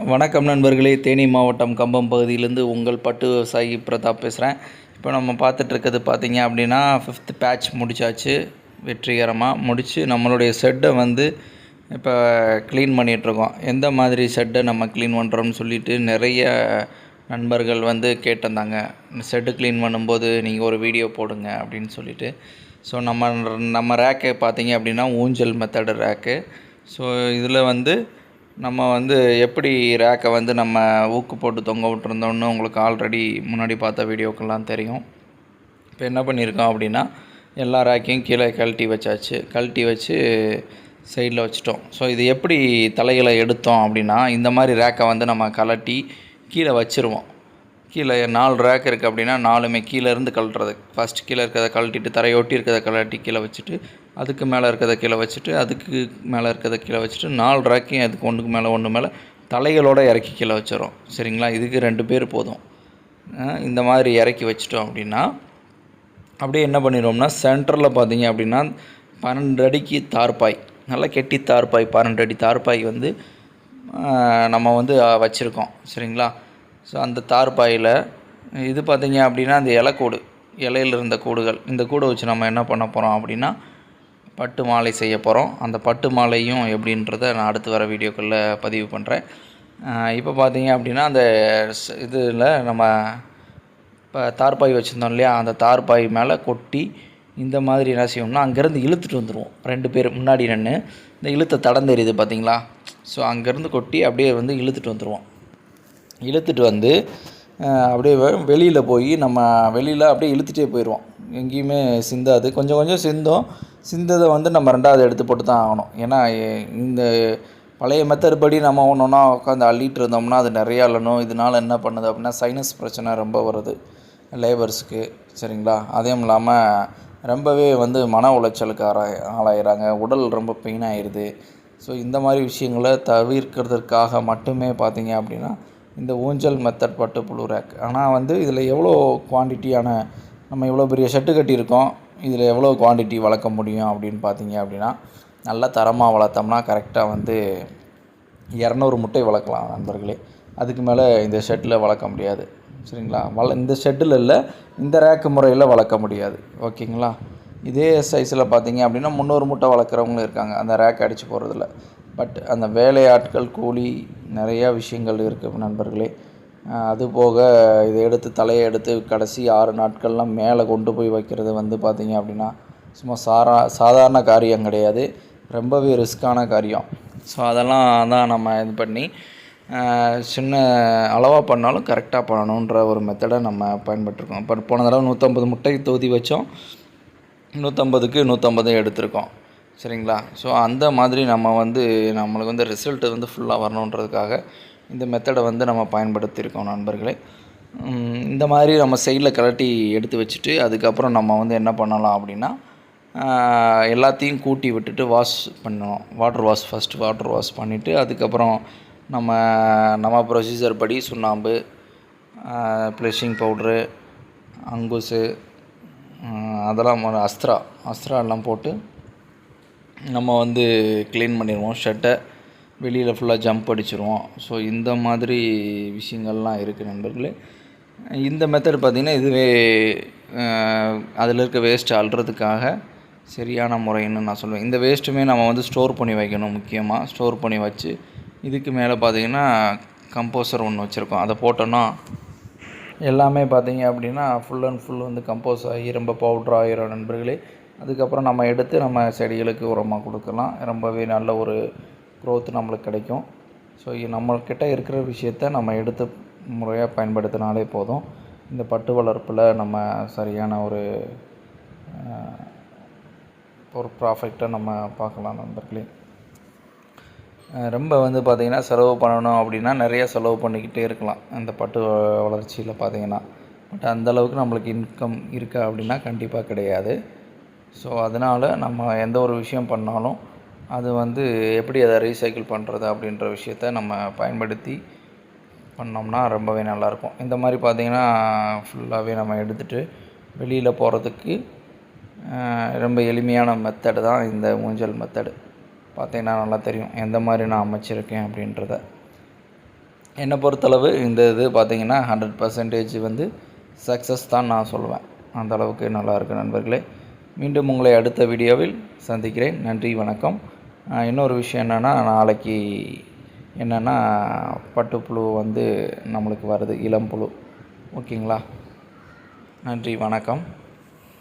வணக்கம் நண்பர்களே, தேனி மாவட்டம் கம்பம் பகுதியிலேருந்து உங்கள் பட்டு விவசாயி பிரதாப் பேசுகிறேன். இப்போ நம்ம பார்த்துட்ருக்கிறது பார்த்தீங்க அப்படின்னா 5th பேட்ச் முடிச்சாச்சு. வெற்றிகரமாக முடித்து நம்மளுடைய ஷெட்டை வந்து இப்போ க்ளீன் பண்ணிகிட்ருக்கோம். எந்த மாதிரி ஷெட்டை நம்ம க்ளீன் பண்ணுறோம்னு சொல்லிட்டு நிறைய நண்பர்கள் வந்து கேட்டிருந்தாங்க. ஷெட்டு க்ளீன் பண்ணும்போது நீங்கள் ஒரு வீடியோ போடுங்க அப்படின்னு சொல்லிட்டு. ஸோ நம்ம ரேக்கு பார்த்தீங்க அப்படின்னா ஊஞ்சல் மெத்தடு ரேக்கு. ஸோ இதில் வந்து நம்ம வந்து எப்படி ரேக்கை வந்து நம்ம ஊக்கு போட்டு தொங்க விட்டுருந்தோன்னு உங்களுக்கு ஆல்ரெடி முன்னாடி பார்த்த வீடியோக்கெல்லாம் தெரியும். இப்போ என்ன பண்ணியிருக்கோம் அப்படின்னா எல்லா ரேக்கையும் கீழே கழட்டி வச்சு சைடில் வச்சுட்டோம். ஸோ இது எப்படி தலைகளை எடுத்தோம் அப்படின்னா இந்த மாதிரி ரேக்கை வந்து நம்ம கழட்டி கீழே வச்சுருவோம். கீழே 4 ரேக் இருக்குது அப்படின்னா 4மே கீழேருந்து கழட்டுறது. ஃபஸ்ட்டு கீழே இருக்கிறத கழட்டிட்டு தரையொட்டி இருக்கிறத கழட்டி கீழே வச்சுட்டு, அதுக்கு மேலே இருக்கிறத கீழே வச்சுட்டு, அதுக்கு மேலே இருக்கிறத கீழே வச்சுட்டு 4 ரேக்கையும் அதுக்கு ஒன்று மேலே தலைகளோடு இறக்கி கீழே வச்சிடும். சரிங்களா? இதுக்கு 2 பேர் போதும். இந்த மாதிரி இறக்கி வச்சிட்டோம் அப்படின்னா அப்படியே என்ன பண்ணிடுவோம்னா சென்டரில் பார்த்தீங்க அப்படின்னா 12 அடிக்கு தார்பாய், நல்லா கெட்டி தார்பாய், 12 அடி தார்பாய் வந்து நம்ம வந்து வச்சுருக்கோம். சரிங்களா? ஸோ அந்த தார்பாயில் இது பார்த்திங்க அப்படின்னா அந்த இலையில் இருந்த கூடுகள், இந்த கூடை வச்சு நம்ம என்ன பண்ண போகிறோம் அப்படின்னா பட்டு மாலை செய்ய போகிறோம். அந்த பட்டு மாலையும் எப்படின்றத நான் அடுத்து வர வீடியோக்களில் பதிவு பண்ணுறேன். இப்போ பார்த்திங்க அப்படின்னா அந்த இதில் நம்ம இப்போ தார்பாய் வச்சுருந்தோம் இல்லையா, அந்த தார்பாய் மேலே கொட்டி இந்த மாதிரி என்ன செய்வோம்னா அங்கேருந்து இழுத்துட்டு வந்துடுவோம். 2 பேர் முன்னாடி நின்று இந்த இழுத்த தடம் தெரியுது பார்த்திங்களா. ஸோ அங்கேருந்து கொட்டி அப்படியே வந்து இழுத்துட்டு வந்து அப்படியே வெளியில் போய் நம்ம வெளியில் அப்படியே இழுத்துகிட்டே போயிடுவோம். எங்கேயுமே சிந்தாது. கொஞ்சம் சிந்ததை வந்து நம்ம 2வது எடுத்து போட்டு தான் ஆகணும். ஏன்னா இந்த பழைய மெத்தட் படி நம்ம ஒன்றா உட்காந்து அள்ளிட்டு இருந்தோம்னா அது நிறையா அள்ளணும். இதனால் என்ன பண்ணுது அப்படின்னா சைனஸ் பிரச்சனை ரொம்ப வருது லேபர்ஸுக்கு. சரிங்களா? அதுவும் இல்லாமல் ரொம்பவே வந்து மன உளைச்சலுக்கு ஆளாயிறாங்க. உடல் ரொம்ப பெயின் ஆயிடுது. ஸோ இந்த மாதிரி விஷயங்களை தவிர்க்கிறதுக்காக மட்டுமே பார்த்திங்க அப்படின்னா இந்த ஊஞ்சல் மெத்தட் பட்டுப்புழு ரேக். ஆனால் வந்து இதில் எவ்வளோ குவான்டிட்டியான நம்ம இவ்வளோ பெரிய ஷெட்டு கட்டியிருக்கோம், இதில் எவ்வளோ குவான்டிட்டி வளர்க்க முடியும் அப்படின்னு பார்த்தீங்க அப்படின்னா நல்லா தரமாக வளர்த்தோம்னா கரெக்டாக வந்து 200 முட்டை வளர்க்கலாம் நண்பர்களே. அதுக்கு மேலே இந்த ஷெட்டில் வளர்க்க முடியாது. சரிங்களா? இந்த ஷெட்டில் இல்லை, இந்த ரேக்கு முறையில் வளர்க்க முடியாது. ஓகேங்களா? இதே சைஸில் பார்த்தீங்க அப்படின்னா 300 முட்டை வளர்க்குறவங்களும் இருக்காங்க அந்த ரேக் அடித்து போகிறதில்ல. பட் அந்த வேலையாட்கள் கூலி நிறையா விஷயங்கள் இருக்குது நண்பர்களே. அதுபோக இதை எடுத்து தலையை எடுத்து கடைசி 6 நாட்கள்லாம் மேலே கொண்டு போய் வைக்கிறது வந்து பார்த்திங்க அப்படின்னா சும்மா சாதாரண காரியம் கிடையாது, ரொம்பவே ரிஸ்க்கான காரியம். ஸோ அதெல்லாம் தான் நம்ம இது பண்ணி சின்ன அளவாக பண்ணாலும் கரெக்டாக பண்ணணுன்ற ஒரு மெத்தடை நம்ம பயன்பட்டுருக்கோம். இப்போ போன தடவை 150 முட்டை தொகுதி வச்சோம், 150க்கு 150 எடுத்திருக்கோம். சரிங்களா? ஸோ அந்த மாதிரி நம்ம வந்து நம்மளுக்கு வந்து ரிசல்ட்டு வந்து ஃபுல்லாக வரணுன்றதுக்காக இந்த மெத்தடை வந்து நம்ம பயன்படுத்தியிருக்கோம் நண்பர்களே. இந்த மாதிரி நம்ம சைடில் கழட்டி எடுத்து வச்சுட்டு அதுக்கப்புறம் நம்ம வந்து என்ன பண்ணலாம் அப்படின்னா எல்லாத்தையும் கூட்டி விட்டுட்டு வாஷ் பண்ணணும். ஃபஸ்ட்டு வாட்டர் வாஷ் பண்ணிவிட்டு அதுக்கப்புறம் நம்ம ப்ரொசீஜர் படி சுண்ணாம்பு, ப்ளஷிங் பவுட்ரு, அங்குசு, அதெல்லாம் அஸ்த்ரா எல்லாம் போட்டு நம்ம வந்து க்ளீன் பண்ணிடுவோம். ஷெட்டை வெளியில் ஃபுல்லாக ஜம்ப் அடிச்சிடுவோம். ஸோ இந்த மாதிரி விஷயங்கள்லாம் இருக்குது நண்பர்களே. இந்த மெத்தட் பார்த்திங்கன்னா இதுவே அதில் இருக்க வேஸ்ட்டு அள்ளுறதுக்காக சரியான முறைன்னு நான் சொல்லுவேன். இந்த வேஸ்ட்டுமே நம்ம வந்து ஸ்டோர் பண்ணி வைக்கணும். முக்கியமாக ஸ்டோர் பண்ணி வச்சு இதுக்கு மேலே பார்த்திங்கன்னா கம்போசர் ஒன்று வச்சுருக்கோம். அதை போட்டோன்னா எல்லாமே பார்த்திங்க அப்படின்னா ஃபுல் அண்ட் ஃபுல் வந்து கம்போஸ் ஆகி ரொம்ப பவுட்ரு ஆகிரும் நண்பர்களே. அதுக்கப்புறம் நம்ம எடுத்து நம்ம செடிகளுக்கு உரமாக கொடுக்கலாம். ரொம்பவே நல்ல ஒரு க்ரோத் நம்மளுக்கு கிடைக்கும். ஸோ நம்மக்கிட்ட இருக்கிற விஷயத்த நம்ம எடுத்து முறையாக பயன்படுத்தினாலே போதும். இந்த பட்டு வளர்ப்பில் நம்ம சரியான ஒரு ப்ராஃபிட்டை நம்ம பார்க்கலாம் நண்பர்களே. ரொம்ப வந்து பார்த்திங்கன்னா செலவு பண்ணணும் அப்படின்னா நிறையா செலவு பண்ணிக்கிட்டே இருக்கலாம் இந்த பட்டு வளர்ச்சியில் பார்த்திங்கன்னா. பட் அந்தளவுக்கு நம்மளுக்கு இன்கம் இருக்கா அப்படின்னா கண்டிப்பாக கிடையாது. ஸோ அதனால் நம்ம எந்த ஒரு விஷயம் பண்ணாலும் அது வந்து எப்படி அதை ரீசைக்கிள் பண்ணுறது அப்படின்ற விஷயத்த நம்ம பயன்படுத்தி பண்ணோம்னா ரொம்பவே நல்லாயிருக்கும். இந்த மாதிரி பார்த்திங்கன்னா ஃபுல்லாகவே நம்ம எடுத்துகிட்டு வெளியில் போகிறதுக்கு ரொம்ப எளிமையான மெத்தடு தான் இந்த ஊஞ்சல் மெத்தடு. பார்த்தீங்கன்னா நல்லா தெரியும் எந்த மாதிரி நான் அமைச்சிருக்கேன் அப்படின்றத. என்னை பொறுத்தளவு இந்த இது பார்த்திங்கன்னா 100% வந்து சக்ஸஸ் தான் நான் சொல்லுவேன். அந்த அளவுக்கு நல்லாயிருக்கு நண்பர்களே. மீண்டும் உங்களை அடுத்த வீடியோவில் சந்திக்கிறேன். நன்றி, வணக்கம். இன்னொரு விஷயம் என்னென்னா, நாளைக்கு என்னென்னா பட்டுப்புழு வந்து நம்மளுக்கு வருது, இளம் புழு. ஓகேங்களா? நன்றி, வணக்கம்.